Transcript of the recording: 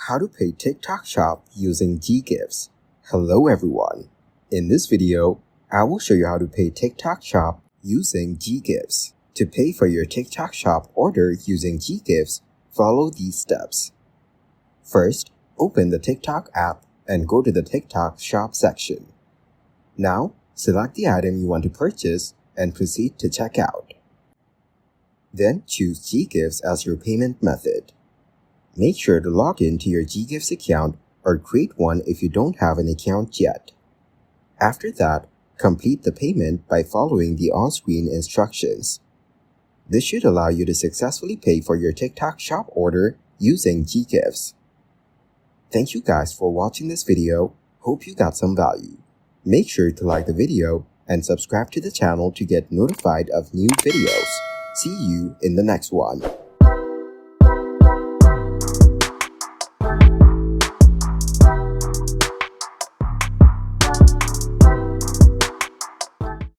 How to pay TikTok Shop using Ggives. Hello everyone. In this video, I will show you how to pay TikTok Shop using Ggives. To pay for your TikTok Shop order using Ggives, follow these steps. First, open the TikTok app and go to the TikTok Shop section. Now, select the item you want to purchase and proceed to checkout. Then choose Ggives as your payment method. Make sure to log in to your Ggives account or create one if you don't have an account yet. After that, complete the payment by following the on-screen instructions. This should allow you to successfully pay for your TikTok Shop order using Ggives. Thank you guys for watching this video. Hope you got some value. Make sure to like the video and subscribe to the channel to get notified of new videos. See you in the next one.